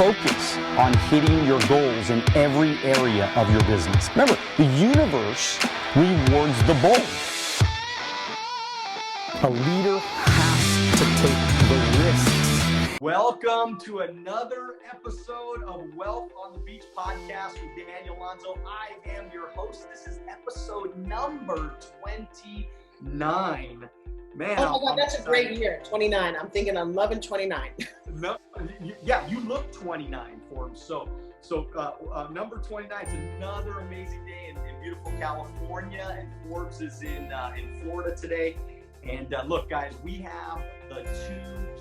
focus on hitting your goals in every area of your business. Remember, the universe rewards the bold. A leader has to take the risks. Welcome to another episode of Wealth on the Beach podcast with Daniel Alonzo. I am your host. This is episode number 29. Man, oh my God, that's a great year, 29. I'm thinking I'm loving 29. No, yeah, you look 29, Forbes. So number 29 is another amazing day in beautiful California, and Forbes is in Florida today. And look, guys, we have the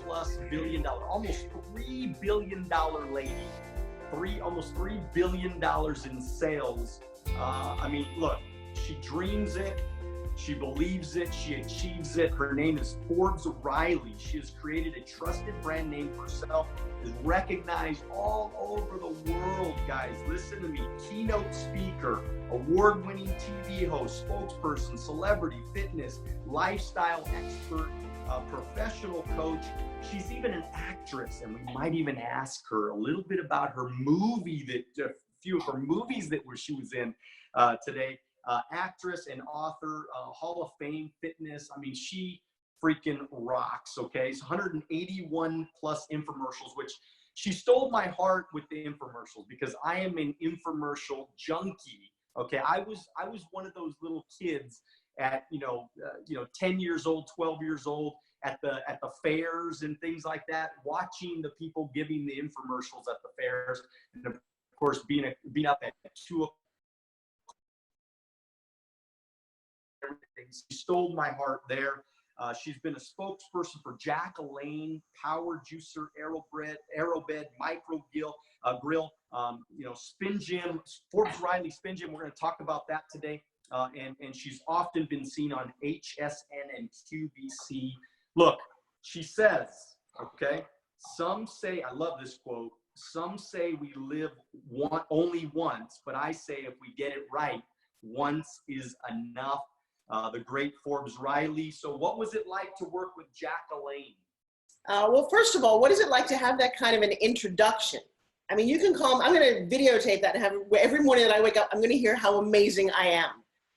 $2+ billion, almost $3 billion lady, almost $3 billion in sales. I mean, look, she dreams it. She believes it. She achieves it. Her name is Forbes Riley. She has created a trusted brand name for herself, is recognized all over the world, guys. Listen to me. Keynote speaker, award-winning TV host, spokesperson, celebrity, fitness, lifestyle expert, professional coach. She's even an actress, and we might even ask her a little bit about her movie, a few of her movies that she was in today. Actress and author, Hall of Fame fitness. I mean, she freaking rocks, okay? So 181 plus infomercials, which she stole my heart with the infomercials because I am an infomercial junkie, okay? I was one of those little kids at, 10 years old, 12 years old at the fairs and things like that, watching the people giving the infomercials at the fairs. And of course, being up at 2 o'clock. She stole my heart there. She's been a spokesperson for Jack LaLanne, Power Juicer, Aerobed, Micro Grill, Spin Gym, Forbes Riley Spin Gym. We're going to talk about that today. And she's often been seen on HSN and QVC. Look, she says, okay, some say, I love this quote, some say we live only once, but I say if we get it right, once is enough. The great Forbes Riley. So what was it like to work with Jack LaLanne? Well, first of all, what is it like to have that kind of an introduction? I mean, you can call them, I'm going to videotape that and have every morning that I wake up, I'm going to hear how amazing I am.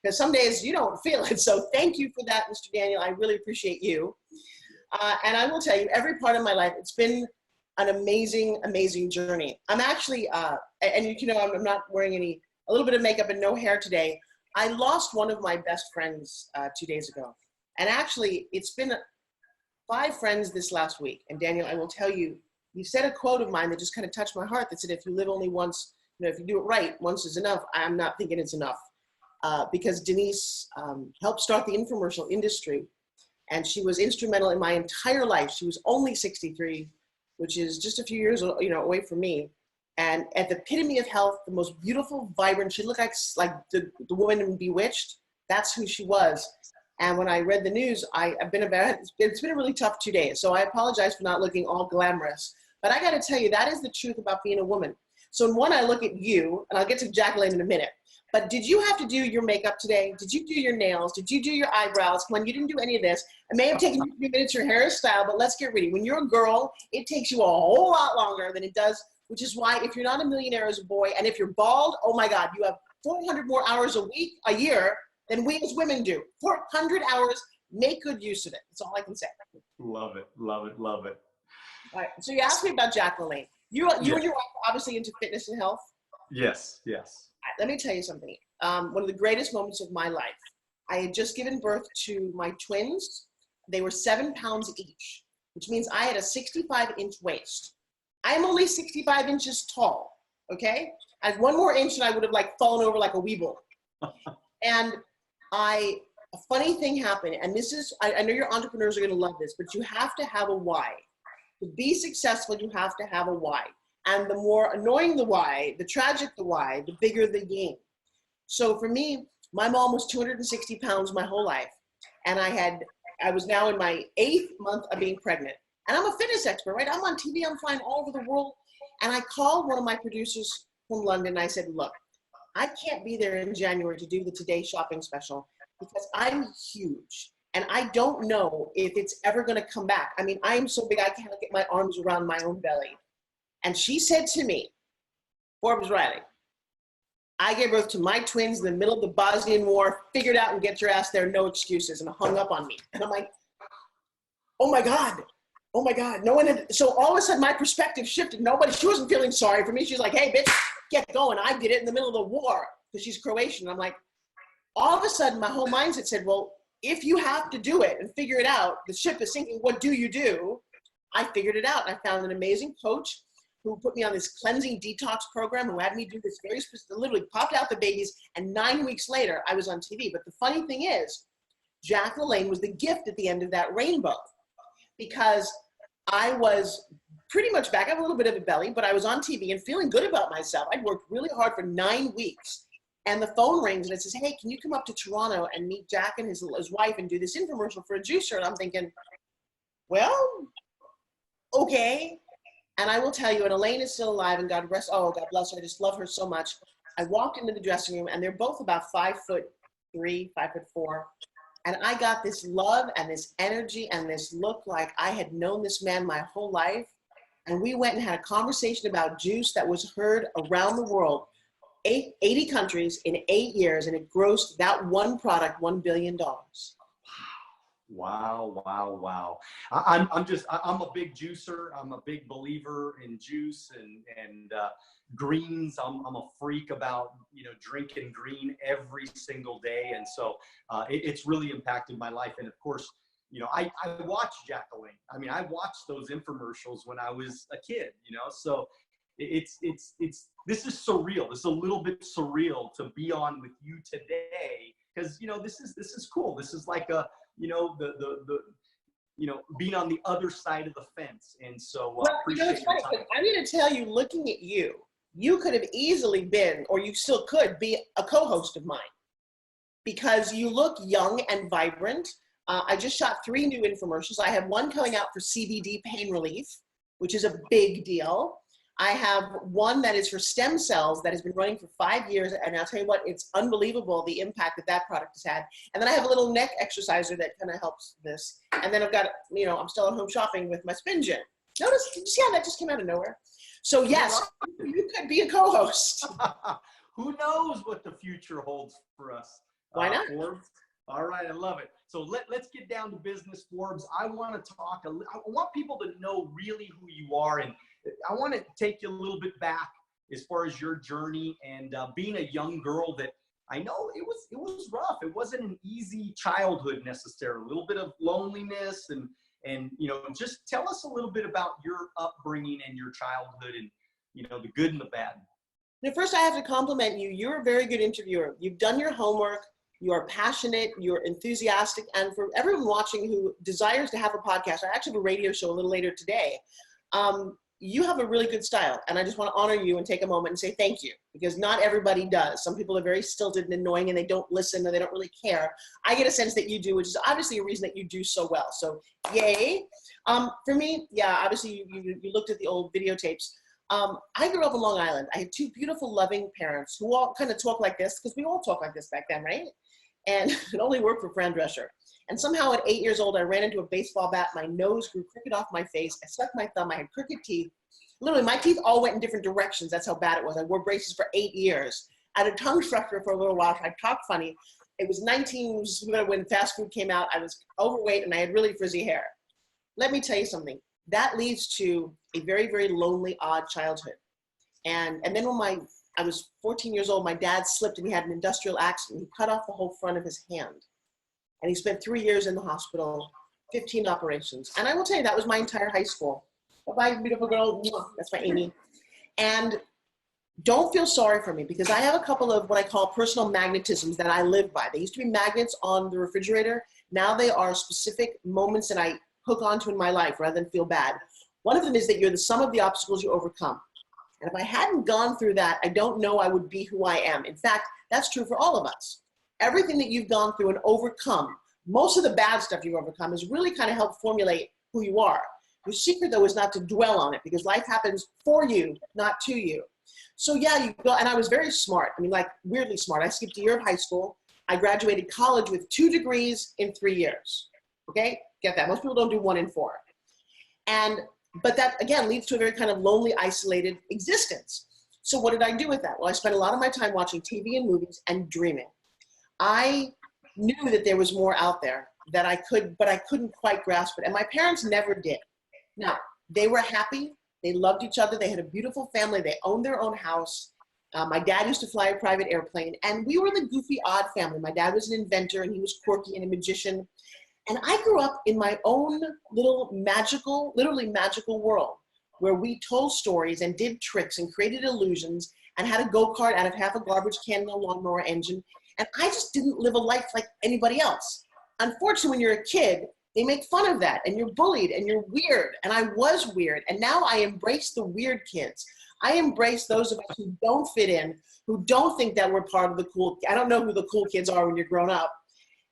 Because some days you don't feel it. So thank you for that, Mr. Daniel. I really appreciate you. And I will tell you, every part of my life, it's been an amazing, amazing journey. I'm actually, and you know, I'm not wearing a little bit of makeup and no hair today. I lost one of my best friends 2 days ago. And actually, it's been 5 friends this last week. And Daniel, I will tell you, you said a quote of mine that just kind of touched my heart that said, if you live only once, if you do it right, once is enough. I'm not thinking it's enough. Because Denise helped start the infomercial industry. And she was instrumental in my entire life. She was only 63, which is just a few years away from me. And at the epitome of health, the most beautiful, vibrant, she looked like the woman in Bewitched. That's who she was. And when I read the news, it's been a really tough 2 days. So I apologize for not looking all glamorous. But I got to tell you, that is the truth about being a woman. So in one, I look at you, and I'll get to Jack LaLanne in a minute. But did you have to do your makeup today? Did you do your nails? Did you do your eyebrows? When you didn't do any of this, it may have taken you a few minutes, your hairstyle, but let's get ready. When you're a girl, it takes you a whole lot longer than it does, which is why if you're not a millionaire as a boy, and if you're bald, oh my God, you have 400 more hours a year than we as women do. 400 hours, make good use of it. That's all I can say. Love it, love it, love it. All right, so you asked me about Jack LaLanne. You and your wife are obviously into fitness and health. Yes, yes. Let me tell you something. One of the greatest moments of my life, I had just given birth to my twins. They were 7 pounds each, which means I had a 65-inch waist. I'm only 65 inches tall, okay? I had 1 more inch and I would have fallen over like a weeble. And a funny thing happened, and this is, I know your entrepreneurs are gonna love this, but you have to have a why. To be successful, you have to have a why. And the more annoying the why, the tragic the why, the bigger the game. So for me, my mom was 260 pounds my whole life. And I was now in my 8th month of being pregnant. And I'm a fitness expert, right? I'm on TV, I'm flying all over the world. And I called one of my producers from London and I said, look, I can't be there in January to do the Today Shopping special because I'm huge. And I don't know if it's ever gonna come back. I mean, I am so big, I can't get my arms around my own belly. And she said to me, Forbes Riley, I gave birth to my twins in the middle of the Bosnian War, figured out and get your ass there, no excuses, and hung up on me. And I'm like, oh my God, oh my God. No one had, so all of a sudden my perspective shifted. She wasn't feeling sorry for me. She's like, hey, bitch, get going. I did it in the middle of the war because she's Croatian. I'm like, all of a sudden my whole mindset said, well, if you have to do it and figure it out, the ship is sinking, what do you do? I figured it out. I found an amazing coach who put me on this cleansing detox program, who had me do this very specific, literally popped out the babies, and 9 weeks later, I was on TV. But the funny thing is, Jack LaLanne was the gift at the end of that rainbow, because I was pretty much back. I have a little bit of a belly, but I was on TV and feeling good about myself. I'd worked really hard for 9 weeks, and the phone rings and it says, hey, can you come up to Toronto and meet Jack and his wife and do this infomercial for a juicer? And I'm thinking, well, okay. And I will tell you, and Elaine is still alive, and God bless her, I just love her so much. I walked into the dressing room and they're both about 5'3", 5'4". And I got this love and this energy and this look like I had known this man my whole life. And we went and had a conversation about juice that was heard around the world, 80 countries in 8 years, and it grossed that one product $1 billion. Wow, wow, wow. I'm a big juicer. I'm a big believer in juice and greens. I'm a freak about, drinking green every single day. And so it's really impacted my life. And of course, I watched Jack LaLanne. I mean, I watched those infomercials when I was a kid, so this is surreal. It's a little bit surreal to be on with you today, because, this is cool. This is like a, being on the other side of the fence. And so it's funny, I'm going to tell you, looking at you, you could have easily been, or you still could be, a co-host of mine, because you look young and vibrant. I just shot 3 new infomercials. I have one coming out for CBD pain relief, which is a big deal. I have one that is for stem cells that has been running for 5 years. And I'll tell you what, it's unbelievable the impact that product has had. And then I have a little neck exerciser that kind of helps this. And then I've got, I'm still at home shopping with my spin gym. Did you see how that just came out of nowhere? So yes, you could be a co-host. Who knows what the future holds for us? Why not? Forbes. All right, I love it. So let's get down to business, Forbes. I want to talk. I want people to know really who you are, and I want to take you a little bit back as far as your journey and being a young girl that I know it was rough. It wasn't an easy childhood necessarily. A little bit of loneliness and just tell us a little bit about your upbringing and your childhood and the good and the bad. Now, first, I have to compliment you. You're a very good interviewer. You've done your homework. You are passionate, you're enthusiastic, and for everyone watching who desires to have a podcast, I actually have a radio show a little later today. You have a really good style, and I just want to honor you and take a moment and say thank you, because not everybody does. Some people are very stilted and annoying, and they don't listen, and they don't really care. I get a sense that you do, which is obviously a reason that you do so well. So, yay. For me, yeah, obviously you looked at the old videotapes. I grew up in Long Island. I had 2 beautiful, loving parents who all kind of talk like this, because we all talk like this back then, right? And it only worked for Fran Drescher. And somehow at 8 years old, I ran into a baseball bat. My nose grew crooked off my face. I stuck my thumb. I had crooked teeth. Literally, my teeth all went in different directions. That's how bad it was. I wore braces for 8 years. I had a tongue structure for a little while. I talked funny. It was when fast food came out. I was overweight and I had really frizzy hair. Let me tell you something. That leads to a very, very lonely, odd childhood. And then when I was 14 years old, my dad slipped and he had an industrial accident. He cut off the whole front of his hand. And he spent 3 years in the hospital, 15 operations. And I will tell you, that was my entire high school. Bye-bye, beautiful girl. That's my Amy. And don't feel sorry for me, because I have a couple of what I call personal magnetisms that I live by. They used to be magnets on the refrigerator. Now they are specific moments that I hook onto in my life rather than feel bad. One of them is that you're the sum of the obstacles you overcome. And if I hadn't gone through that, I don't know I would be who I am. In fact, that's true for all of us. Everything that you've gone through and overcome, most of the bad stuff you've overcome, has really kind of helped formulate who you are. The secret, though, is not to dwell on it, because life happens for you, not to you. So yeah, you go, and I was very smart. I mean, like weirdly smart. I skipped a year of high school. I graduated college with 2 degrees in 3 years. Okay, get that. Most people don't do 1 in 4. And But that, again, leads to a very kind of lonely, isolated existence. So what did I do with that? Well, I spent a lot of my time watching TV and movies and dreaming. I knew that there was more out there that I could, but I couldn't quite grasp it. And my parents never did. Now, they were happy. They loved each other. They had a beautiful family. They owned their own house. My dad used to fly a private airplane, and we were the goofy, odd family. My dad was an inventor, and he was quirky and a magician. And I grew up in my own little magical, literally magical world where we told stories and did tricks and created illusions and had a go-kart out of half a garbage can and a lawnmower engine. And I just didn't live a life like anybody else. Unfortunately, when you're a kid, they make fun of that and you're bullied and you're weird. And I was weird. And now I embrace the weird kids. I embrace those of us who don't fit in, who don't think that we're part of the cool. I don't know who the cool kids are when you're grown up.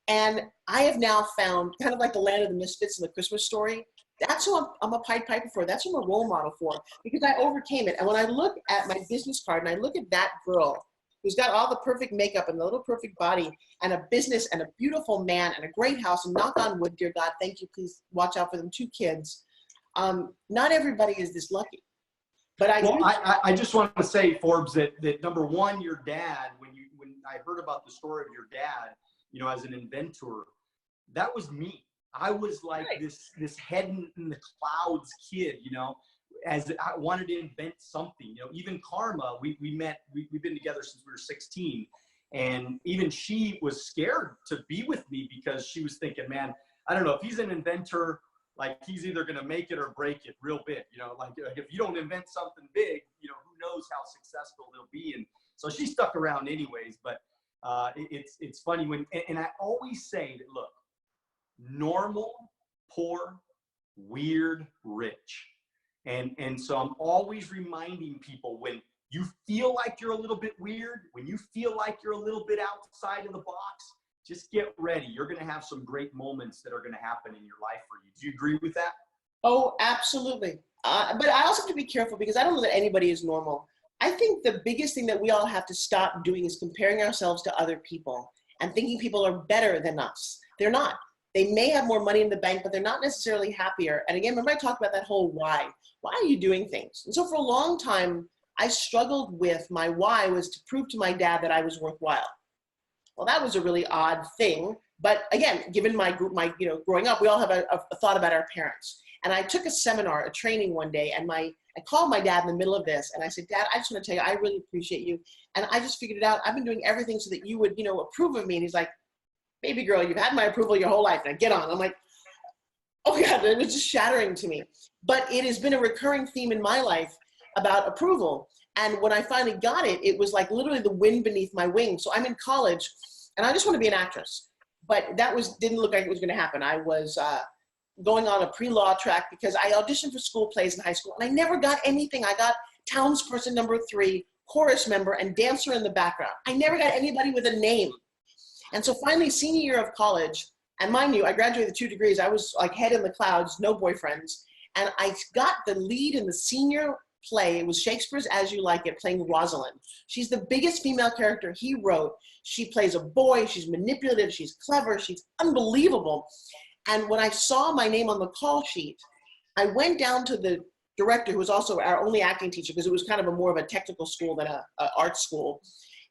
And I have now found, kind of like the land of the misfits in the Christmas story, that's who I'm a Pied Piper for. That's who I'm a role model for, because I overcame it. And when I look at my business card and I look at that girl who's got all the perfect makeup and the little perfect body and a business and a beautiful man and a great house, and knock on wood, dear God, thank you, please watch out for them 2 kids. Not everybody is this lucky. But I just want to say, Forbes, that number one, your dad, when I heard about the story of your dad, you know, as an inventor, that was me. I was like this head in the clouds kid, you know, as I wanted to invent something. You know, even Karma, we met, we've been together since we were 16. And even she was scared to be with me because she was thinking, man, I don't know, if he's an inventor, like he's either going to make it or break it real big, you know, like if you don't invent something big, you know, who knows how successful they'll be. And so she stuck around anyways, but it's funny when, and I always say that, look, normal, poor, weird, rich. And so I'm always reminding people, when you feel like you're a little bit weird, when you feel like you're a little bit outside of the box, just get ready. You're going to have some great moments that are going to happen in your life for you. Do you agree with that? Oh, absolutely. But I also have to be careful because I don't know that anybody is normal. I think the biggest thing that we all have to stop doing is comparing ourselves to other people and thinking people are better than us. They're not. They may have more money in the bank, but they're not necessarily happier. And again, remember I talked about that whole why. Why are you doing things? And so for a long time, I struggled with my why was to prove to my dad that I was worthwhile. Well, that was a really odd thing. But again, given my growing up, we all have a thought about our parents. And I took a seminar, a training one day, and I called my dad in the middle of this. And I said, Dad, I just want to tell you, I really appreciate you. And I just figured it out. I've been doing everything so that you would, you know, approve of me. And he's like, baby girl, you've had my approval your whole life. Now get on. I'm like, oh God, it was just shattering to me. But it has been a recurring theme in my life about approval. And when I finally got it, it was like literally the wind beneath my wings. So I'm in college and I just want to be an actress. But that didn't look like it was going to happen. I was going on a pre-law track because I auditioned for school plays in high school and I never got anything. I got townsperson number 3, chorus member, and dancer in the background. I never got anybody with a name. And so finally, senior year of college, and mind you, I graduated with 2 degrees. I was like head in the clouds, no boyfriends. And I got the lead in the senior play. It was Shakespeare's As You Like It, playing Rosalind. She's the biggest female character he wrote. She plays a boy. She's manipulative. She's clever. She's unbelievable. And when I saw my name on the call sheet, I went down to the director, who was also our only acting teacher, because it was kind of more of a technical school than a art school.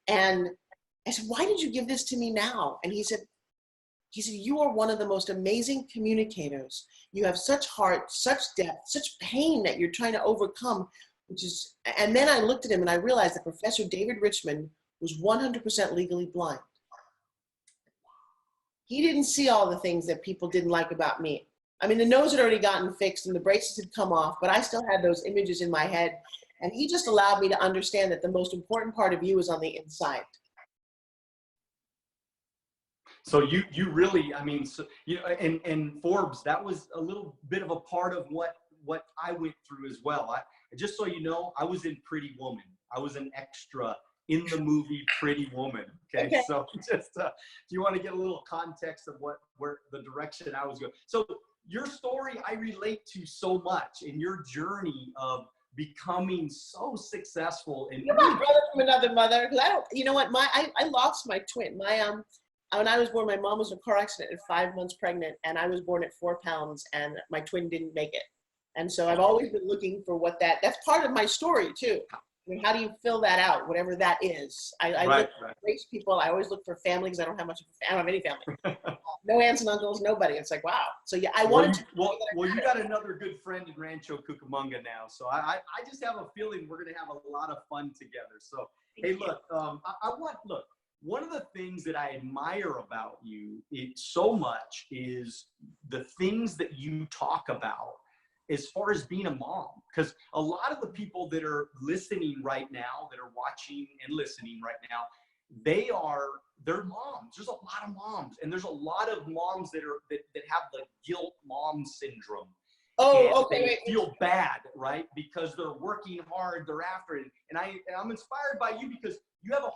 And I said, why did you give this to me now? And he said, you are one of the most amazing communicators. You have such heart, such depth, such pain that you're trying to overcome, and then I looked at him and I realized that Professor David Richmond was 100% legally blind. He didn't see all the things that people didn't like about me. I mean, the nose had already gotten fixed and the braces had come off, but I still had those images in my head. And he just allowed me to understand that the most important part of you is on the inside. So you really, I mean, so, you know, and Forbes, that was a little bit of a part of what I went through as well. Just so you know, I was in Pretty Woman. I was an extra in the movie Pretty Woman. Okay. So just if you want to get a little context of where the direction I was going. So your story I relate to so much in your journey of becoming so successful. And you're my brother from another mother. Because you know what, I lost my twin. When I was born, my mom was in a car accident at 5 months pregnant, and I was born at 4 pounds, and my twin didn't make it. And so I've always been looking for that's part of my story too. I mean, how do you fill that out, whatever that is? I look for race people. I always look for family because I don't have I don't have any family. No aunts and uncles, nobody. It's like, wow. So yeah, I wanted to. Well, you got another good friend in Rancho Cucamonga now. So I just have a feeling we're going to have a lot of fun together. So, hey, look, one of the things that I admire about you so much is the things that you talk about as far as being a mom. Because a lot of the people that are listening right now, that are watching and listening right now, they're moms. There's a lot of moms, and there's a lot of moms that have the guilt mom syndrome. Oh, and okay. They feel bad, right? Because they're working hard, they're after it. And I'm inspired by you because you have a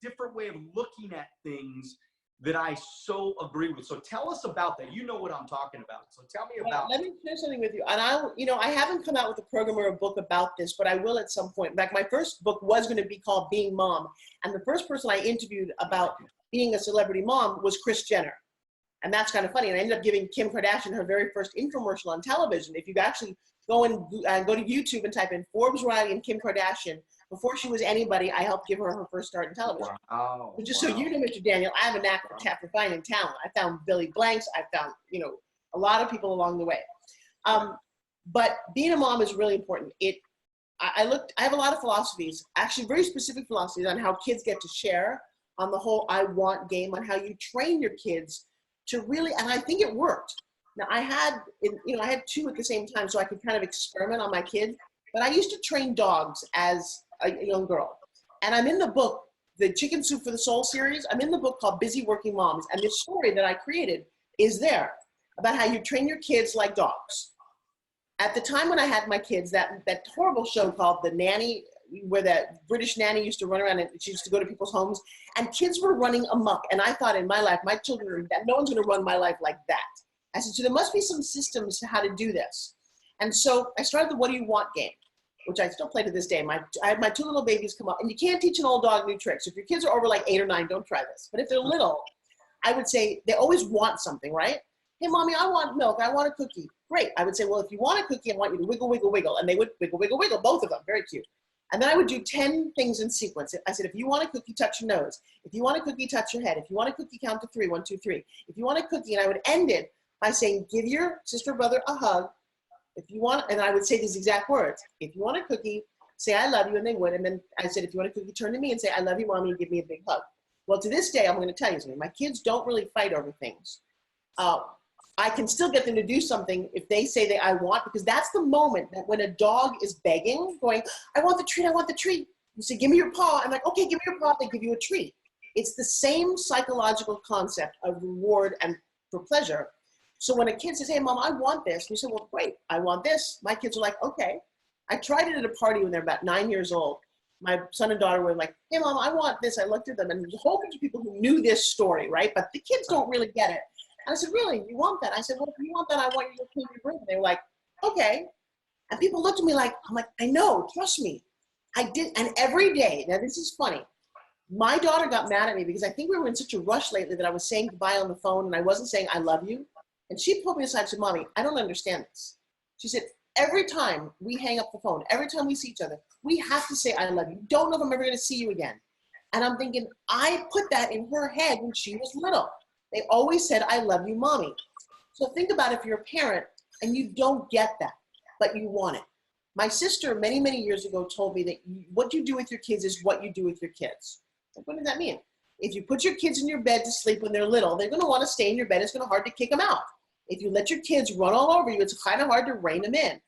different way of looking at things that I so agree with. So tell us about that. You know what I'm talking about. So tell me about. Let me share something with you. And I haven't come out with a program or a book about this, but I will at some point. In fact, my first book was going to be called Being Mom. And the first person I interviewed about being a celebrity mom was Kris Jenner. And that's kind of funny. And I ended up giving Kim Kardashian her very first infomercial on television. If you actually go to YouTube and type in Forbes Riley and Kim Kardashian, before she was anybody, I helped give her her first start in television. Wow. So just so you know, Mr. Daniel, I have a knack for finding talent. I found Billy Blanks. I found, a lot of people along the way. But being a mom is really important. I have a lot of philosophies, actually very specific philosophies on how kids get to share, on the whole I want game, on how you train your kids to really, and I think it worked. Now I had two at the same time, so I could kind of experiment on my kids, but I used to train dogs as a young girl. And I'm in the book, the Chicken Soup for the Soul series, I'm in the book called Busy Working Moms. And this story that I created is there about how you train your kids like dogs. At the time when I had my kids, that horrible show called The Nanny, where that British nanny used to run around and she used to go to people's homes and kids were running amok. And I thought in my life, my children, no one's gonna run my life like that. I said, so there must be some systems to how to do this. And so I started the What Do You Want game, which I still play to this day. I had my two little babies come up, and you can't teach an old dog new tricks. If your kids are over like 8 or 9, don't try this. But if they're little, I would say they always want something, right? Hey, mommy, I want milk. I want a cookie. Great. I would say, well, if you want a cookie, I want you to wiggle, wiggle, wiggle. And they would wiggle, wiggle, wiggle, both of them. Very cute. And then I would do 10 things in sequence. I said, if you want a cookie, touch your nose. If you want a cookie, touch your head. If you want a cookie, count to 3. 1, 2, 3. If you want a cookie, and I would end it by saying, give your sister or brother a hug. If you want, and I would say these exact words. If you want a cookie, say, I love you, and they would. And then I said, if you want a cookie, turn to me and say, I love you, mommy, and give me a big hug. Well, to this day, I'm going to tell you something. My kids don't really fight over things. I can still get them to do something if they say that I want, because that's the moment that when a dog is begging, going, I want the treat, I want the treat. You say, give me your paw. I'm like, okay, give me your paw. They give you a treat. It's the same psychological concept of reward and for pleasure. So when a kid says, hey, mom, I want this, you say, well, great, I want this. My kids are like, okay. I tried it at a party when they're about 9 years old. My son and daughter were like, hey, mom, I want this. I looked at them, and there's a whole bunch of people who knew this story, right? But the kids don't really get it. And I said, really, you want that? I said, well, if you want that, I want you to clean your room. And they were like, okay. And people looked at me like, I'm like, I know, trust me. I did, and every day, now this is funny, my daughter got mad at me because I think we were in such a rush lately that I was saying goodbye on the phone and I wasn't saying I love you. And she pulled me aside and said, Mommy, I don't understand this. She said, every time we hang up the phone, every time we see each other, we have to say I love you. Don't know if I'm ever gonna see you again. And I'm thinking, I put that in her head when she was little. They always said, I love you, Mommy. So think about if you're a parent and you don't get that, but you want it. My sister, many, many years ago, told me that what you do with your kids is what you do with your kids. Like, what does that mean? If you put your kids in your bed to sleep when they're little, they're gonna wanna stay in your bed. It's gonna be hard to kick them out. If you let your kids run all over you, it's kind of hard to rein them in.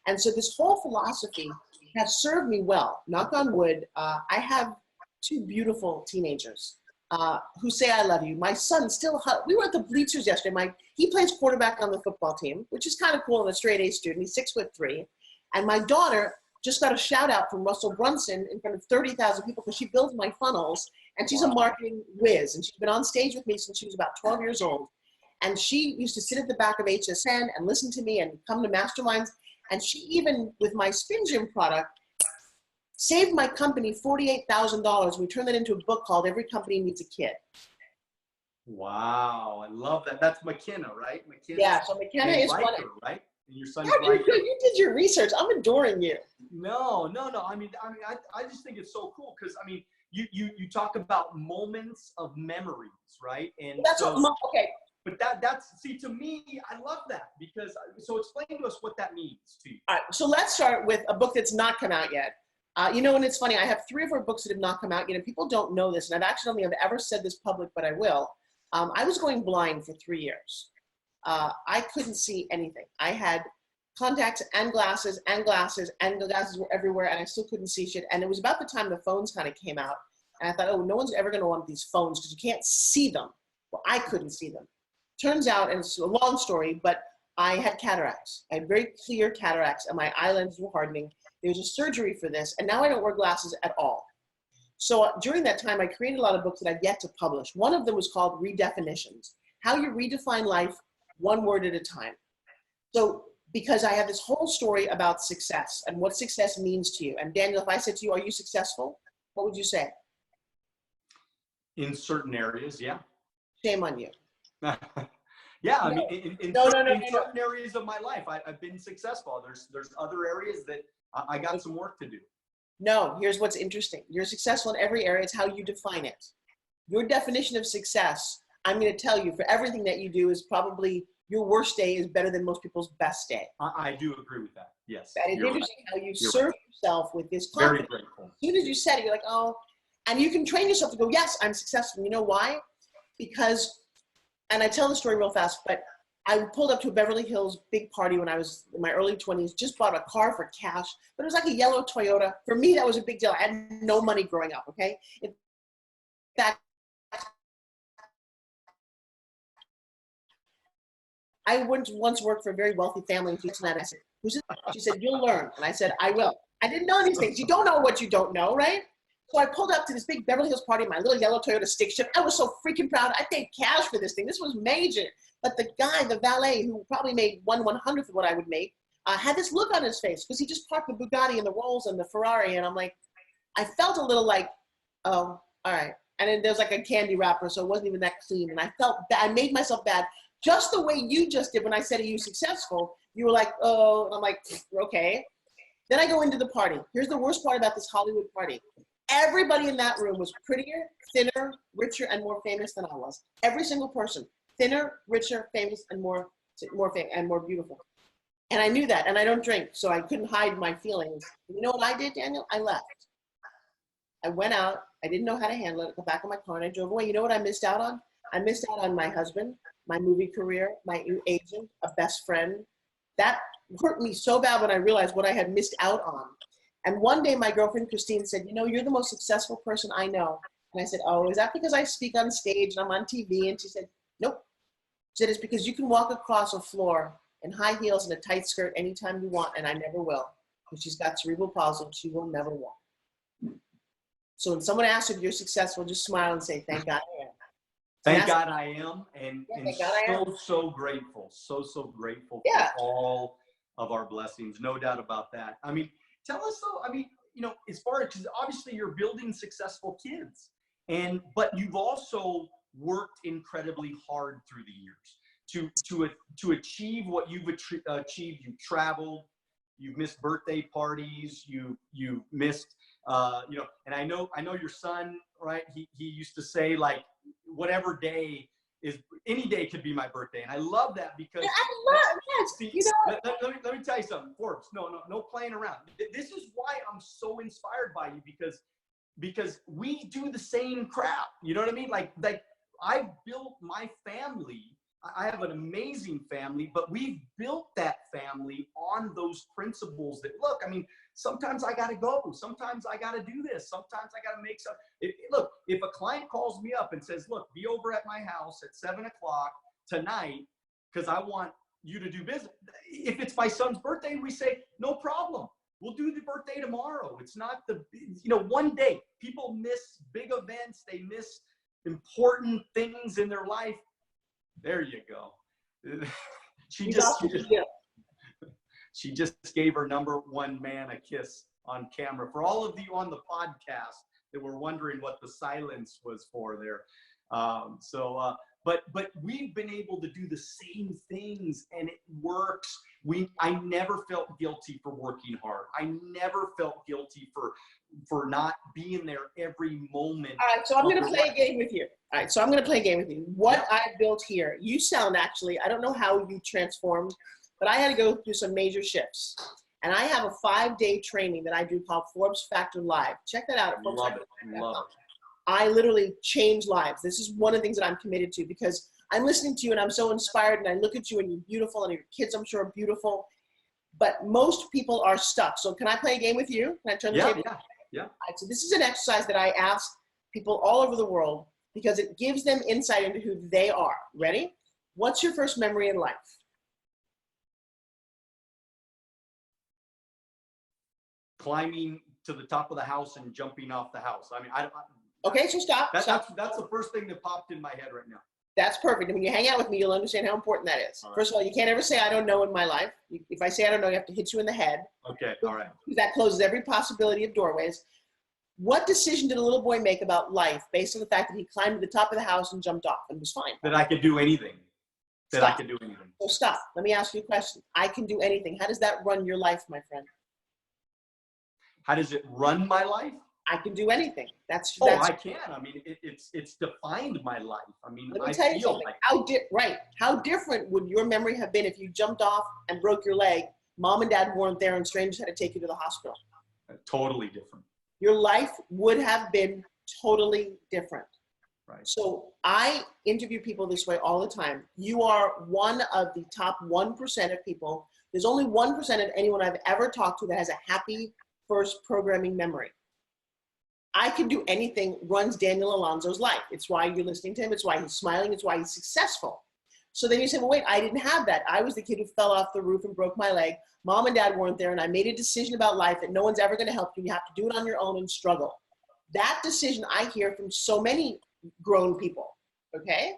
And so this whole philosophy has served me well. Knock on wood, I have 2 beautiful teenagers who say I love you. My son still, we were at the bleachers yesterday. He plays quarterback on the football team, which is kind of cool, and a straight A student. He's 6'3". And my daughter just got a shout out from Russell Brunson in front of 30,000 people because she builds my funnels, and she's a marketing whiz. And she's been on stage with me since she was about 12 years old. And she used to sit at the back of HSN and listen to me and come to masterminds. And she even, with my Spin Gym product, saved my company $48,000. We turned that into a book called Every Company Needs a Kid. Wow, I love that. That's McKenna, right? McKenna. Yeah, so McKenna is Riker, one. right? And your son's God, right. you did your research. I'm adoring you. No. I just think it's so cool because you talk about moments of memories, right? And That's so, what, okay. but see, to me, I love that because, so explain to us what that means to you. All right, so let's start with a book that's not come out yet. And it's funny, I have 3 or 4 books that have not come out yet, and people don't know this, and I don't think I've ever said this public, but I will. I was going blind for 3 years. I couldn't see anything. I had contacts and glasses and glasses, and the glasses were everywhere, and I still couldn't see shit. And it was about the time the phones kind of came out, and I thought, oh, no one's ever going to want these phones because you can't see them. Well, I couldn't see them. Turns out, and it's a long story, but I had cataracts. I had very clear cataracts, and my eye lenses were hardening. There was a surgery for this, and now I don't wear glasses at all. So during that time, I created a lot of books that I've yet to publish. One of them was called Redefinitions, how you redefine life one word at a time. So because I have this whole story about success and what success means to you. And Daniel, if I said to you, are you successful? What would you say? In certain areas, yeah. Shame on you. Yeah, I mean, in certain No. areas of my life, I've been successful. There's other areas that I got some work to do. No, here's what's interesting. You're successful in every area. It's how you define it. Your definition of success, I'm going to tell you, for everything that you do is probably your worst day is better than most people's best day. I do agree with that. Yes. That is interesting how you serve right. yourself with this confidence. Very grateful. As soon as you said it, you're like, oh, and you can train yourself to go, yes, I'm successful. You know why? Because, and I tell the story real fast, but I pulled up to a Beverly Hills big party when I was in my early 20s, just bought a car for cash, but it was like a yellow Toyota. For me, that was a big deal. I had no money growing up, okay? In fact, I once worked for a very wealthy family in Houston, and I said, who's this? She said, you'll learn. And I said, I will. I didn't know these things. You don't know what you don't know, right? So I pulled up to this big Beverly Hills party in my little yellow Toyota stick shift. I was so freaking proud. I paid cash for this thing. This was major. But the guy, the valet, who probably made 1/100th of what I would make, had this look on his face because he just parked the Bugatti and the Rolls and the Ferrari. And I'm like, I felt a little like, oh, all right. And then there's like a candy wrapper, so it wasn't even that clean. And I felt bad. I made myself bad. Just the way you just did when I said, are you successful? You were like, oh, and I'm like, okay. Then I go into the party. Here's the worst part about this Hollywood party. Everybody in that room was prettier, thinner, richer, and more famous than I was. Every single person, thinner, richer, famous, and more beautiful. And I knew that, and I don't drink, so I couldn't hide my feelings. You know what I did, Daniel? I left. I went out. I didn't know how to handle it. I got back in my car, and I drove away. You know what I missed out on? I missed out on my husband, my movie career, my agent, a best friend. That hurt me so bad when I realized what I had missed out on. And one day my girlfriend Christine said, you know, you're the most successful person I know. And I said, oh, is that because I speak on stage and I'm on TV? And she said, nope. She said, it's because you can walk across a floor in high heels and a tight skirt anytime you want, and I never will. Because she's got cerebral palsy and she will never walk. So when someone asks if you're successful, just smile and say, thank God I am. Thank God I am, and so grateful, so grateful for all of our blessings, no doubt about that. I mean, tell us though, I mean, you know, as far as, because obviously you're building successful kids, but you've also worked incredibly hard through the years to achieve what you've achieved. You've traveled, you've missed birthday parties, you've missed, you know, and I know your son, right? He used to say, like, whatever day is, any day could be my birthday. And I love that because let me tell you something, Forbes, no playing around. This is why I'm so inspired by you, because we do the same crap. You know what I mean? Like I've built my family. I have an amazing family, but we've built that family on those principles that, look, I mean, sometimes I got to go. Sometimes I got to do this. Sometimes I got to make some. Look, if a client calls me up and says, look, be over at my house at 7 o'clock tonight because I want you to do business. If it's my son's birthday, we say, no problem. We'll do the birthday tomorrow. It's not one day. People miss big events. They miss important things in their life. There you go. She just gave her -- man a kiss on camera. For all of you on the podcast that were wondering what the silence was for there. But we've been able to do the same things, and it works. I never felt guilty for working hard. I never felt guilty for not being there every moment. All right, so I'm going to play a game with you. All right, so I'm going to play a game with you. What I built here, you sound actually, I don't know how you transformed, but I had to go through some major shifts. And I have a 5-day training that I do called Forbes Factor Live. Check that out. Love it. Love it. I literally change lives. This is one of the things that I'm committed to because I'm listening to you and I'm so inspired and I look at you and you're beautiful and your kids I'm sure are beautiful, but most people are stuck. So can I play a game with you? Can I turn the table? Yeah. All right, so this is an exercise that I ask people all over the world because it gives them insight into who they are. Ready? What's your first memory in life? Climbing to the top of the house and jumping off the house. I mean, Okay, so stop. That's the first thing that popped in my head right now. That's perfect. And when you hang out with me, you'll understand how important that is. All right. First of all, you can't ever say, I don't know in my life. If I say I don't know, you have to hit you in the head. Okay, all right. That closes every possibility of doorways. What decision did a little boy make about life based on the fact that he climbed to the top of the house and jumped off and was fine? That I could do anything. That I could do anything. So stop. Let me ask you a question. I can do anything. How does that run your life, my friend? How does it run my life? I can do anything. That's I can. I mean, it's defined my life. I mean, let me tell you something. How different would your memory have been if you jumped off and broke your leg, mom and dad weren't there, and strangers had to take you to the hospital? Totally different. Your life would have been totally different. Right. So I interview people this way all the time. You are one of the top 1% of people. There's only 1% of anyone I've ever talked to that has a happy first programming memory. I can do anything runs Daniel Alonzo's life. It's why you're listening to him. It's why he's smiling. It's why he's successful. So then you say, well, wait, I didn't have that. I was the kid who fell off the roof and broke my leg. Mom and dad weren't there. And I made a decision about life that no one's ever going to help you. You have to do it on your own and struggle. That decision I hear from so many grown people. Okay.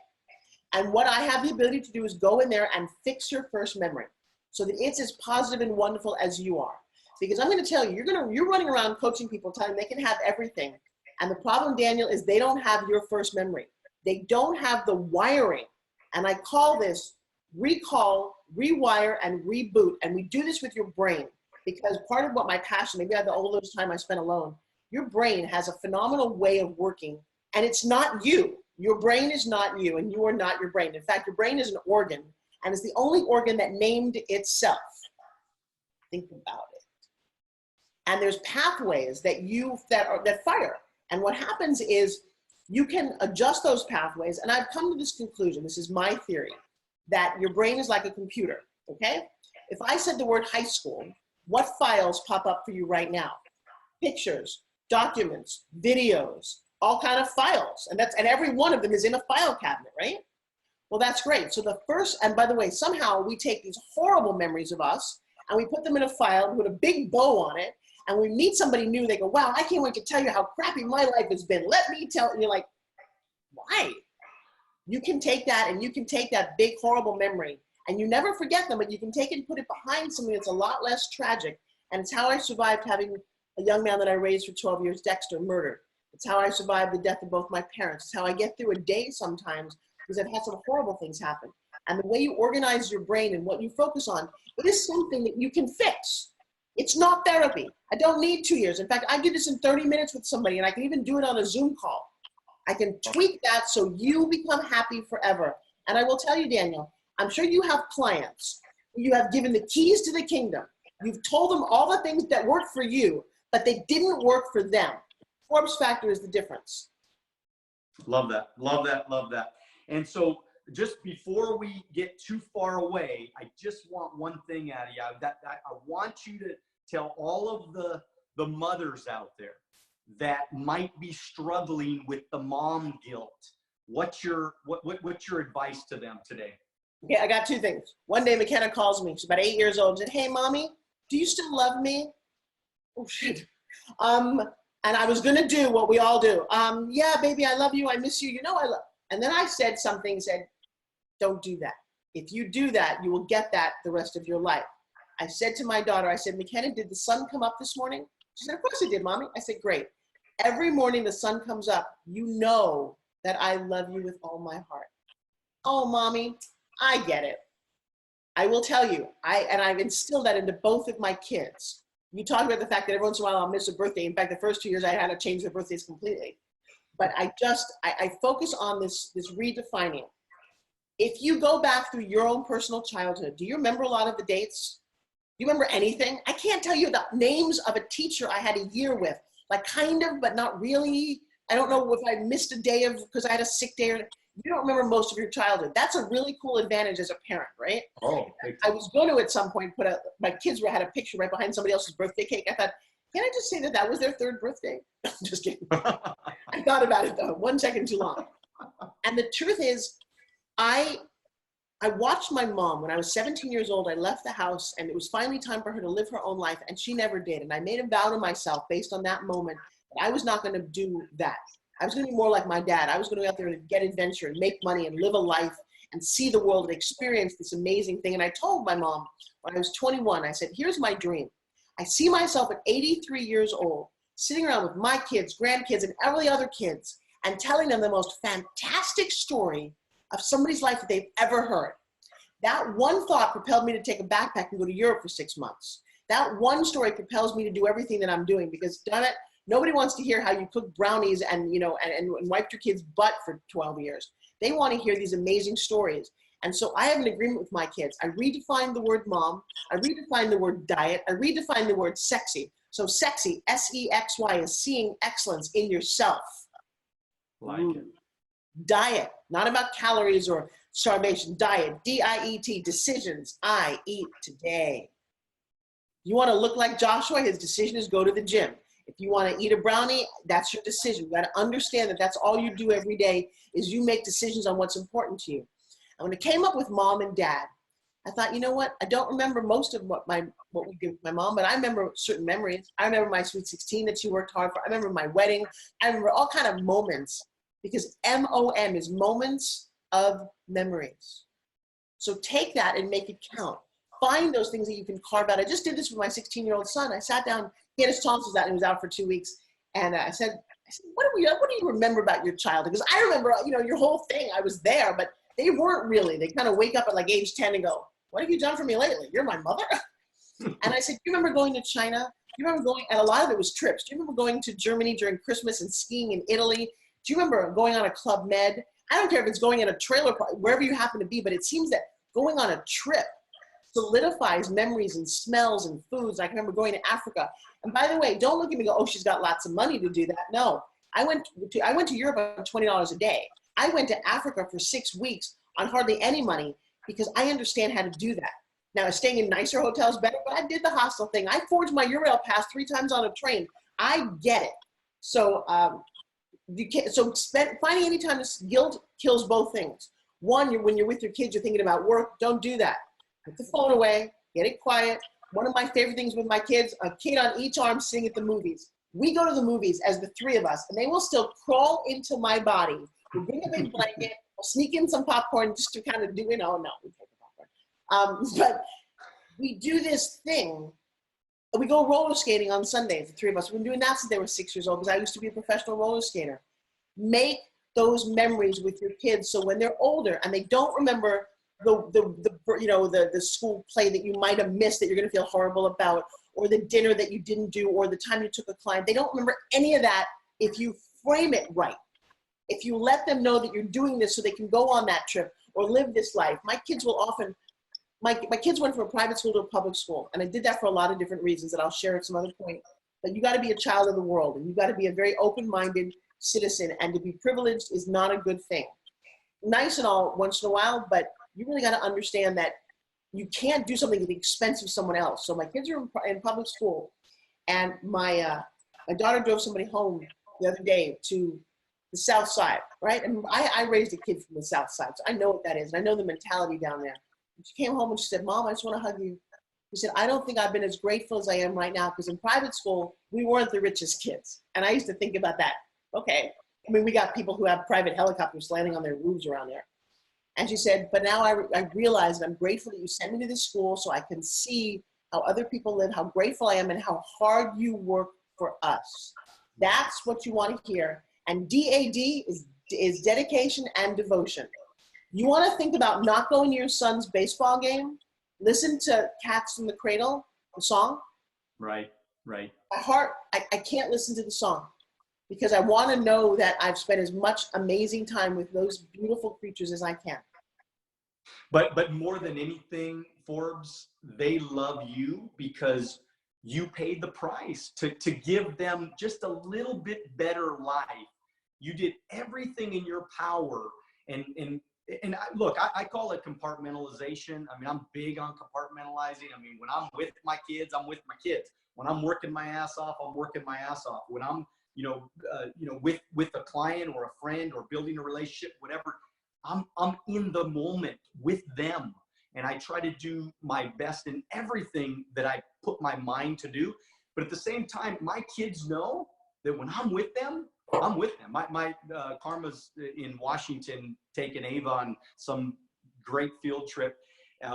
And what I have the ability to do is go in there and fix your first memory so that it's as positive and wonderful as you are. Because I'm going to tell you, you're running around coaching people, telling them they can have everything. And the problem, Daniel, is they don't have your first memory. They don't have the wiring. And I call this recall, rewire, and reboot. And we do this with your brain because part of what my passion, maybe I had the oldest time I spent alone, your brain has a phenomenal way of working. And it's not you. Your brain is not you, and you are not your brain. In fact, your brain is an organ, and it's the only organ that named itself. Think about it. And there's pathways that fire. And what happens is you can adjust those pathways. And I've come to this conclusion, this is my theory, that your brain is like a computer, okay? If I said the word high school, what files pop up for you right now? Pictures, documents, videos, all kind of files. And every one of them is in a file cabinet, right? Well, that's great. So the first, and by the way, somehow we take these horrible memories of us and we put them in a file and put a big bow on it. And we meet somebody new, they go, wow, I can't wait to tell you how crappy my life has been. Let me tell you. And you're like, why? You can take that and you can take that big, horrible memory and you never forget them, but you can take it and put it behind something that's a lot less tragic. And it's how I survived having a young man that I raised for 12 years, Dexter, murdered. It's how I survived the death of both my parents. It's how I get through a day sometimes because I've had some horrible things happen. And the way you organize your brain and what you focus on, it is something that you can fix. It's not therapy. I don't need 2 years. In fact, I do this in 30 minutes with somebody, and I can even do it on a Zoom call. I can tweak that so you become happy forever. And I will tell you, Daniel, I'm sure you have clients who you have given the keys to the kingdom. You've told them all the things that work for you, but they didn't work for them. Forbes Factor is the difference. Love that. Love that. Love that. And so just before we get too far away, I just want one thing out of you. I want you to tell all of the mothers out there that might be struggling with the mom guilt. What's your advice to them today? Okay, I got two things. One day McKenna calls me. She's about 8 years old. She said, hey, mommy, do you still love me? Oh, shit. And I was going to do what we all do. Yeah, baby, I love you. I miss you. You know I love. And then I said something, said, don't do that. If you do that, you will get that the rest of your life. I said to my daughter, I said, McKenna, did the sun come up this morning? She said, of course it did, mommy. I said, great. Every morning the sun comes up, you know that I love you with all my heart. Oh, mommy, I get it. I will tell you, I've instilled that into both of my kids. You talk about the fact that every once in a while I'll miss a birthday. In fact, the first 2 years I had to change their birthdays completely. But I focus on this redefining. If you go back through your own personal childhood, do you remember a lot of the dates? Do you remember anything? I can't tell you the names of a teacher I had a year with, like kind of, but not really. I don't know if I missed a day because I had a sick day. You don't remember most of your childhood. That's a really cool advantage as a parent, right? Oh, I was going to at some point my kids had a picture right behind somebody else's birthday cake. I thought, can I just say that was their third birthday? Just kidding. I thought about it though, 1 second too long. And the truth is, I watched my mom when I was 17 years old. I left the house and it was finally time for her to live her own life, and she never did. And I made a vow to myself based on that moment that I was not going to do that. I was going to be more like my dad. I was going to go out there and get adventure and make money and live a life and see the world and experience this amazing thing. And I told my mom when I was 21, I said, here's my dream. I see myself at 83 years old, sitting around with my kids, grandkids, and every other kids, and telling them the most fantastic story of somebody's life that they've ever heard. That one thought propelled me to take a backpack and go to Europe for 6 months. That one story propels me to do everything that I'm doing, because damn it, nobody wants to hear how you cooked brownies and wiped your kid's butt for 12 years. They want to hear these amazing stories. And so I have an agreement with my kids. I redefined the word mom. I redefined the word diet. I redefined the word sexy. So sexy, S-E-X-Y, is seeing excellence in yourself. Like it. Diet, not about calories or starvation. Diet, D-I-E-T, decisions. I eat today. You want to look like Joshua? His decision is go to the gym. If you want to eat a brownie, that's your decision. You got to understand that that's all you do every day is you make decisions on what's important to you. And when it came up with mom and dad, I thought, you know what? I don't remember most of what we did with my mom, but I remember certain memories. I remember my sweet 16 that she worked hard for. I remember my wedding. I remember all kind of moments, because M-O-M is moments of memories. So take that and make it count. Find those things that you can carve out. I just did this with my 16-year-old son. I sat down, he had his tonsils out and he was out for 2 weeks. And I said, what do you remember about your childhood? Because I remember, your whole thing. I was there, but they weren't really. They kind of wake up at like age 10 and go, what have you done for me lately? You're my mother? And I said, do you remember going to China? Do you remember going, and a lot of it was trips. Do you remember going to Germany during Christmas and skiing in Italy? Do you remember going on a Club Med? I don't care if it's going in a trailer park, wherever you happen to be, but it seems that going on a trip solidifies memories and smells and foods. I can remember going to Africa. And by the way, don't look at me and go, oh, she's got lots of money to do that. No, I went to Europe on $20 a day. I went to Africa for 6 weeks on hardly any money because I understand how to do that. Now, staying in nicer hotels better, but I did the hostel thing. I forged my Eurail pass 3 times on a train. I get it. So, finding any time guilt kills both things. One, when you're with your kids, you're thinking about work. Don't do that. Put the phone away. Get it quiet. One of my favorite things with my kids, a kid on each arm sitting at the movies. We go to the movies as the 3 of us, and they will still crawl into my body. We bring a big blanket. We'll sneak in some popcorn just to kind of do, no, we take the popcorn. But we do this thing. We go roller skating on Sundays, the 3 of us. We've been doing that since they were 6 years old, because I used to be a professional roller skater. Make those memories with your kids, so when they're older and they don't remember the school play that you might have missed that you're going to feel horrible about, or the dinner that you didn't do, or the time you took a client, they don't remember any of that if you frame it right. If you let them know that you're doing this so they can go on that trip or live this life. My kids will often, my kids went from a private school to a public school, and I did that for a lot of different reasons that I'll share at some other point. But you got to be a child of the world, and you got to be a very open-minded citizen, and to be privileged is not a good thing. Nice and all once in a while, but you really got to understand that you can't do something at the expense of someone else. So my kids are in public school, and my daughter drove somebody home the other day to the South Side, right? And I raised a kid from the South Side, so I know what that is, and I know the mentality down there. And she came home and she said, Mom, I just want to hug you. She said, I don't think I've been as grateful as I am right now, because in private school, we weren't the richest kids. And I used to think about that. Okay. I mean, we got people who have private helicopters landing on their roofs around there. And she said, but now I realize that I'm grateful that you sent me to this school so I can see how other people live, how grateful I am, and how hard you work for us. That's what you want to hear. And DAD is dedication and devotion. You want to think about not going to your son's baseball game? listen to Cats from the Cradle, the song. Right, right. My heart, I can't listen to the song because I want to know that I've spent as much amazing time with those beautiful creatures as I can. But more than anything, Forbes, they love you because you paid the price to give them just a little bit better life. You did everything in your power. And look, I call it compartmentalization. I mean, I'm big on compartmentalizing. I mean, when I'm with my kids, I'm with my kids. When I'm working my ass off, I'm working my ass off. When I'm, with a client or a friend or building a relationship, whatever, I'm in the moment with them. And I try to do my best in everything that I put my mind to do. But at the same time, my kids know that when I'm with them, I'm with them. My Karma's in Washington taking Ava on some great field trip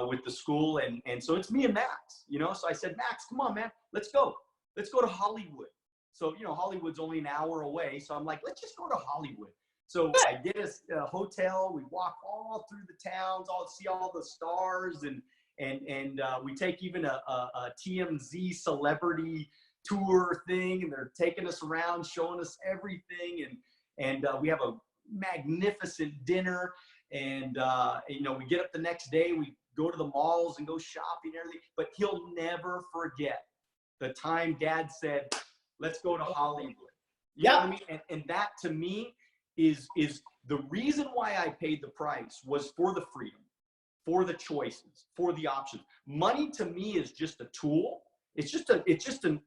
with the school. And so it's me and Max, so I said, Max, come on, man, let's go to Hollywood. So, Hollywood's only an hour away. So I'm like, let's just go to Hollywood. So I get a hotel, we walk all through the towns, see all the stars, and we take even a TMZ celebrity tour thing, and they're taking us around, showing us everything, and we have a magnificent dinner, and we get up the next day, we go to the malls and go shopping and everything, but he'll never forget the time Dad said, let's go to Hollywood. You know what I mean? And that to me is the reason why I paid the price was for the freedom, for the choices, for the options. Money to me is just a tool. It's just an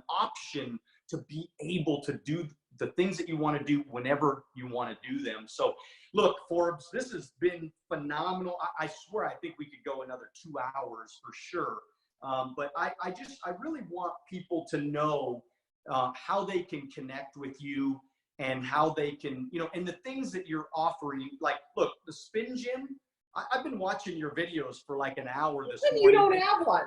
option to be able to do the things that you want to do whenever you want to do them. So look, Forbes, this has been phenomenal. I swear, I think we could go another 2 hours for sure. But I really want people to know how they can connect with you and how they can, and the things that you're offering. Like, look, the spin gym, I've been watching your videos for like an hour this morning. You don't have one.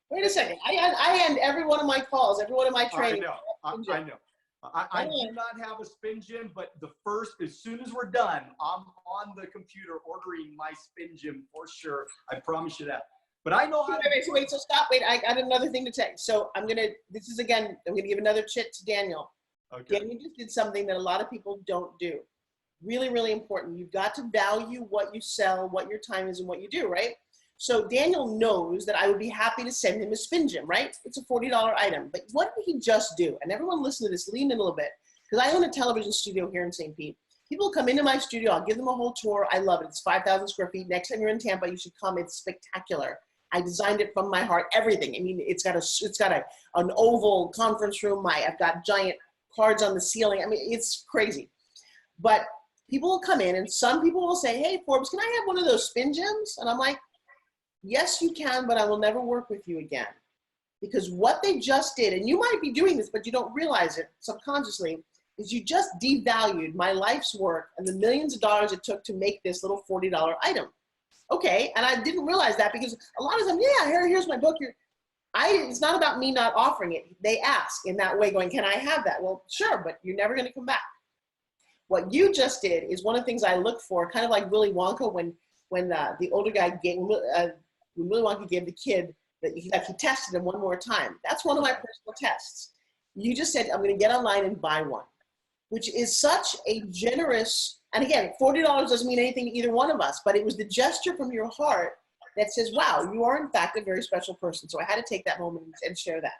Wait a second. I end every one of my calls, every one of my trainings. I know. I do not have a spin gym, but as soon as we're done, I'm on the computer ordering my spin gym for sure. I promise you that. But I know how to. Wait, so stop. Wait, I got another thing to say. So I'm going to give another chit to Daniel. Okay. Daniel just did something that a lot of people don't do. Really, really important. You've got to value what you sell, what your time is, and what you do, right? So Daniel knows that I would be happy to send him a spin gym, right? It's a $40 item. But what did he just do? And everyone listen to this, lean in a little bit. Because I own a television studio here in St. Pete. People come into my studio, I'll give them a whole tour. I love it. It's 5,000 square feet. Next time you're in Tampa, you should come. It's spectacular. I designed it from my heart, everything. I mean, it's got an oval conference room. I've got giant cards on the ceiling. I mean, it's crazy. But people will come in and some people will say, hey, Forbes, can I have one of those spin gyms? And I'm like, yes, you can, but I will never work with you again. Because what they just did, and you might be doing this, but you don't realize it subconsciously, is you just devalued my life's work and the millions of dollars it took to make this little $40 item. Okay, and I didn't realize that because a lot of them, here's my book. It's not about me not offering it. They ask in that way, going, can I have that? Well, sure, but you're never going to come back. What you just did is one of the things I look for, kind of like Willy Wonka when the older guy gave, when Willy Wonka gave the kid that he tested him one more time. That's one of my personal tests. You just said, I'm going to get online and buy one, which is such a generous, and again, $40 doesn't mean anything to either one of us, but it was the gesture from your heart that says, wow, you are in fact a very special person. So I had to take that moment and share that.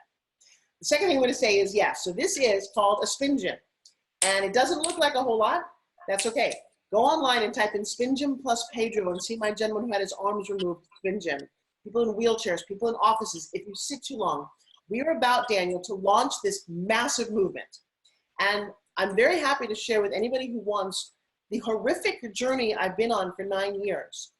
The second thing I'm going to say is, so this is called a spin gym. And it doesn't look like a whole lot. That's okay. Go online and type in spin gym plus Pedro and see my gentleman who had his arms removed, spin gym. People in wheelchairs, people in offices. If you sit too long, we are about, Daniel, to launch this massive movement. And I'm very happy to share with anybody who wants the horrific journey I've been on for 9 years.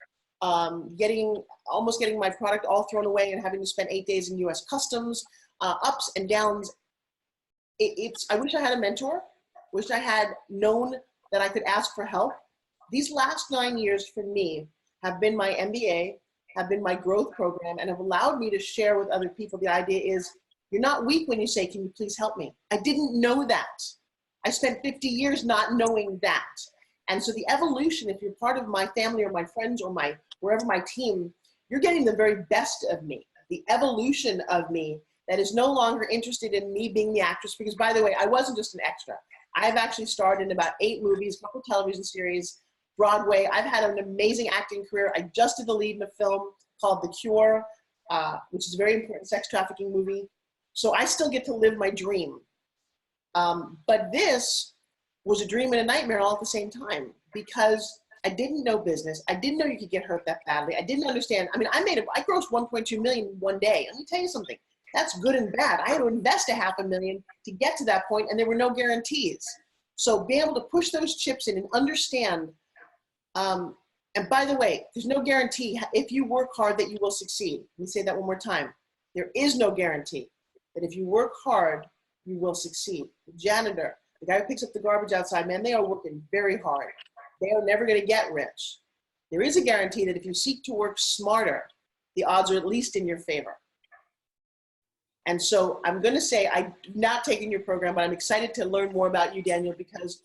Almost getting my product all thrown away and having to spend 8 days in US Customs, ups and downs. I wish I had a mentor. Wish I had known that I could ask for help. These last 9 years for me have been my MBA, have been my growth program, and have allowed me to share with other people. The idea is, you're not weak when you say, can you please help me? I didn't know that. I spent 50 years not knowing that. And so the evolution, if you're part of my family or my friends or wherever my team, you're getting the very best of me, the evolution of me that is no longer interested in me being the actress. Because by the way, I wasn't just an extra. I've actually starred in about 8 movies, a couple television series, Broadway. I've had an amazing acting career. I just did the lead in a film called The Cure, which is a very important sex trafficking movie. So I still get to live my dream. But this was a dream and a nightmare all at the same time, because I didn't know business. I didn't know you could get hurt that badly. I didn't understand. I mean, I grossed 1.2 million one day. Let me tell you something. That's good and bad. I had to invest $500,000 to get to that point, and there were no guarantees. So being able to push those chips in and understand, and by the way, there's no guarantee if you work hard that you will succeed. Let me say that one more time. There is no guarantee that if you work hard, you will succeed. The janitor, the guy who picks up the garbage outside, man, they are working very hard. They are never going to get rich. There is a guarantee that if you seek to work smarter, the odds are at least in your favor. And so I'm going to say, I'm not taking your program, but I'm excited to learn more about you, Daniel, because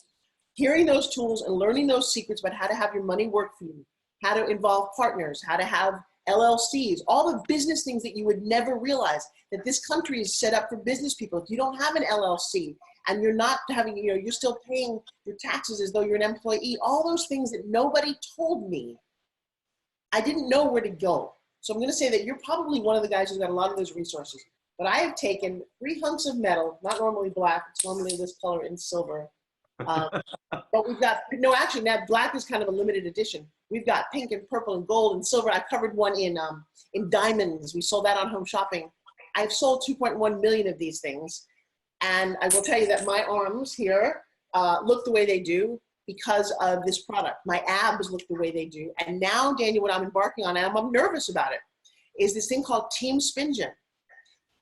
hearing those tools and learning those secrets about how to have your money work for you, how to involve partners, how to have LLCs, all the business things that you would never realize, that this country is set up for business people. If you don't have an LLC and you're not having, you're still paying your taxes as though you're an employee, all those things that nobody told me, I didn't know where to go. So I'm going to say that you're probably one of the guys who's got a lot of those resources. But I have taken 3 hunks of metal, not normally black, it's normally this color in silver. But we've got, no, actually, that black is kind of a limited edition. We've got pink and purple and gold and silver. I covered one in diamonds. We sold that on Home Shopping. I've sold 2.1 million of these things. And I will tell you that my arms here look the way they do because of this product. My abs look the way they do. And now, Daniel, what I'm embarking on, and I'm nervous about it, is this thing called Team Spingen,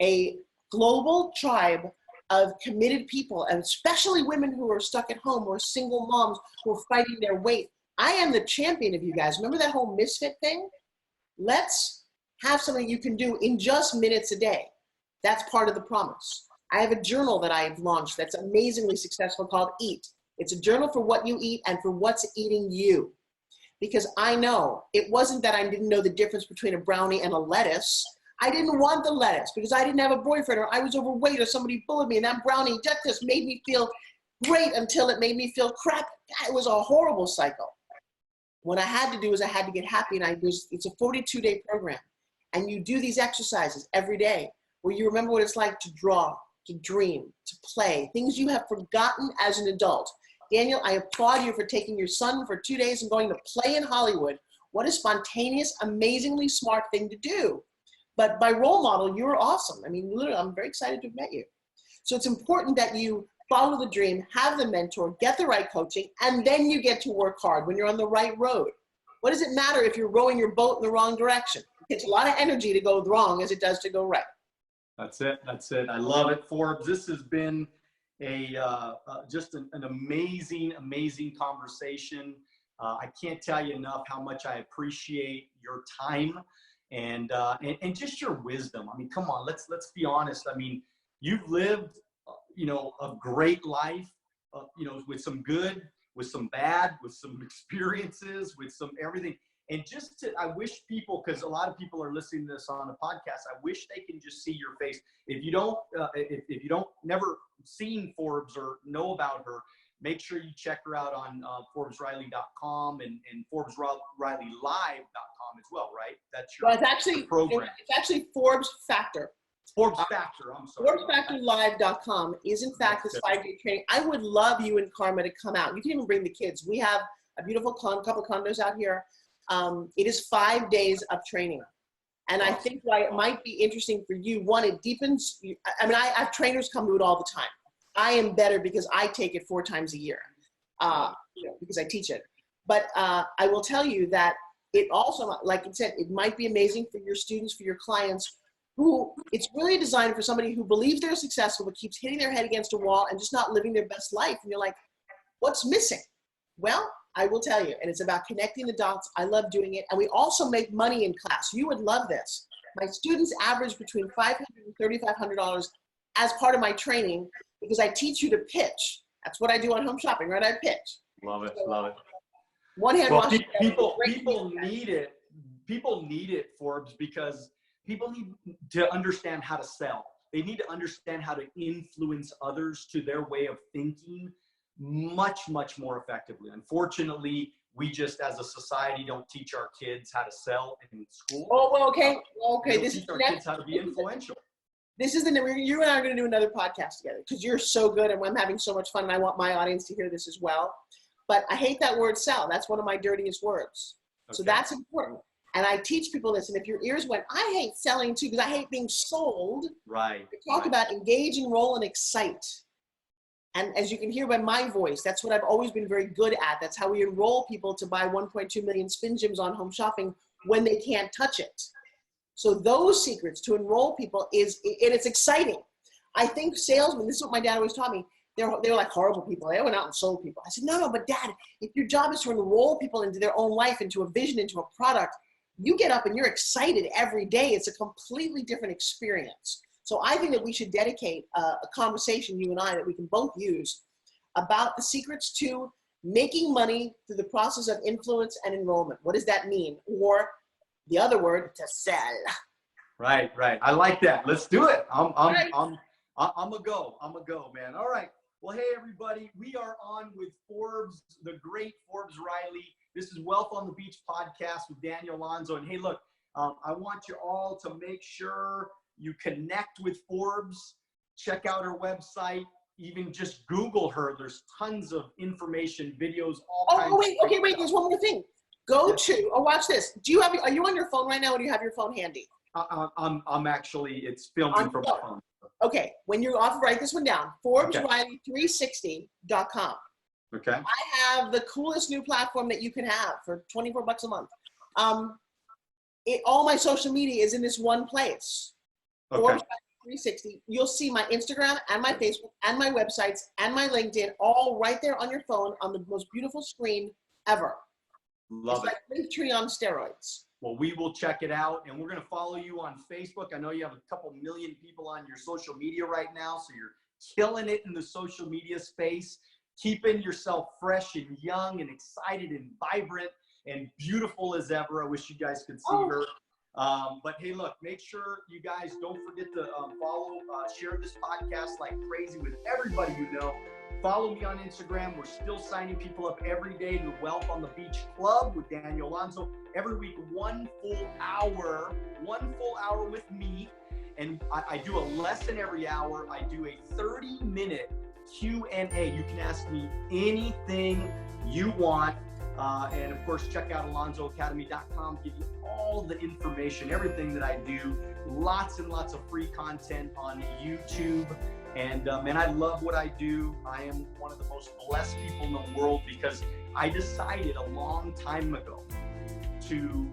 a global tribe of committed people, and especially women who are stuck at home, or single moms who are fighting their weight. I am the champion of you guys. Remember that whole misfit thing? Let's have something you can do in just minutes a day. That's part of the promise. I have a journal that I've launched that's amazingly successful called Eat. It's a journal for what you eat and for what's eating you. Because I know it wasn't that I didn't know the difference between a brownie and a lettuce. I didn't want the lettuce because I didn't have a boyfriend, or I was overweight, or somebody bullied me, and that brownie just made me feel great until it made me feel crap. It was a horrible cycle. What I had to do is I had to get happy, and it's a 42-day program. And you do these exercises every day where you remember what it's like to draw, to dream, to play, things you have forgotten as an adult. Daniel, I applaud you for taking your son for 2 days and going to play in Hollywood. What a spontaneous, amazingly smart thing to do. But by role model, you're awesome. I mean, literally, I'm very excited to have met you. So it's important that you follow the dream, have the mentor, get the right coaching, and then you get to work hard when you're on the right road. What does it matter if you're rowing your boat in the wrong direction? It takes a lot of energy to go wrong as it does to go right. That's it. That's it. I love it, Forbes. This has been just an amazing, amazing conversation. I can't tell you enough how much I appreciate your time and just your wisdom. I mean, come on, let's be honest. I mean, you've lived, a great life, with some good, with some bad, with some experiences, with some everything. And I wish people, because a lot of people are listening to this on a podcast, I wish they can just see your face. If you don't, if you don't never seen Forbes or know about her, make sure you check her out on ForbesRiley.com and ForbesRileyLive.com as well, right? That's your it's actually program. It's actually Forbes Factor. Forbes Factor, I'm sorry. ForbesFactorLive.com is in fact this 5-day training. I would love you and Karma to come out. You can even bring the kids. We have a beautiful couple condos out here. It is 5 days of training. And I think why it might be interesting for you, one, it deepens. I mean, I have trainers come to it all the time. I am better because I take it 4 times a year, because I teach it. But I will tell you that it also, like I said, it might be amazing for your students, for your clients, who it's really designed for somebody who believes they're successful but keeps hitting their head against a wall and just not living their best life. And you're like, what's missing? Well, I will tell you, and it's about connecting the dots. I love doing it. And we also make money in class. You would love this. My students average between $500 and $3,500 as part of my training because I teach you to pitch. That's what I do on Home Shopping, right? I pitch. Love it, so, love it. One hand Well, washing. people need it. people need it, Forbes, because people need to understand how to sell. They need to understand how to influence others to their way of thinking much, much more effectively. Unfortunately, we just as a society don't teach our kids how to sell in school. Oh, well, okay. We don't This teach is our kids how to be influential. This is you and I are going to do another podcast together because you're so good and I'm having so much fun and I want my audience to hear this as well. But I hate that word sell. That's one of my dirtiest words. Okay. So that's important. And I teach people this. And if your ears went, I hate selling too because I hate being sold. Right. I talk about engage, enroll, and excite. And as you can hear by my voice, that's what I've always been very good at. That's how we enroll people to buy 1.2 million spin gyms on home shopping when they can't touch it. So those secrets to enroll people and it's exciting. I think salesmen, this is what my dad always taught me, they were like horrible people. They went out and sold people. I said, no, but Dad, if your job is to enroll people into their own life, into a vision, into a product, you get up and you're excited every day. It's a completely different experience. So I think that we should dedicate a conversation, you and I, that we can both use about the secrets to making money through the process of influence and enrollment. What does that mean? Or the other word, to sell. Right. I like that. Let's do it. I'm a go, man. All right. Well, hey, everybody. We are on with Forbes, the great Forbes Riley. This is Wealth on the Beach podcast with Daniel Alonzo. And hey, look, I want you all to make sure you connect with Forbes. Check out her website. Even just Google her. There's tons of information, videos, all kinds. Wait. There's one more thing. Watch this. Are you on your phone right now or do you have your phone handy? I'm actually, it's filming from my phone. Okay. When you're off, write this one down. ForbesRiley360.com. Okay. I have the coolest new platform that you can have for $24 a month. All my social media is in this one place. Okay. Forbes Riley 360. You'll see my Instagram and my Facebook and my websites and my LinkedIn all right there on your phone on the most beautiful screen ever. Love it. It's like Linktree on steroids. Well, we will check it out, and we're going to follow you on Facebook. I know you have a couple million people on your social media right now, so you're killing it in the social media space, keeping yourself fresh and young and excited and vibrant and beautiful as ever. I wish you guys could see her. But hey, look, make sure you guys don't forget to share this podcast like crazy with everybody you know. Follow me on Instagram. We're still signing people up every day to the Wealth on the Beach Club with Daniel Alonzo. Every week, one full hour with me. And I do a lesson every hour. I do a 30-minute Q&A. You can ask me anything you want. And of course, check out alonzoacademy.com. Give you all the information, everything that I do. Lots and lots of free content on YouTube. And man, I love what I do. I am one of the most blessed people in the world because I decided a long time ago to,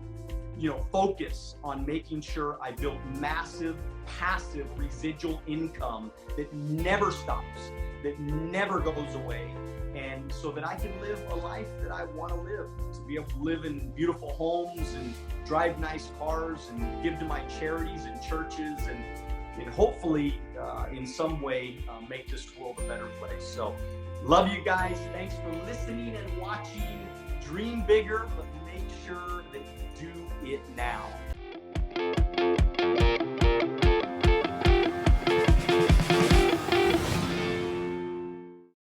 focus on making sure I build massive, passive residual income that never stops, that never goes away. And so that I can live a life that I want to live, to be able to live in beautiful homes and drive nice cars and give to my charities and churches and hopefully in some way make this world a better place. So love you guys. Thanks for listening and watching. Dream bigger, but make sure that you do it now.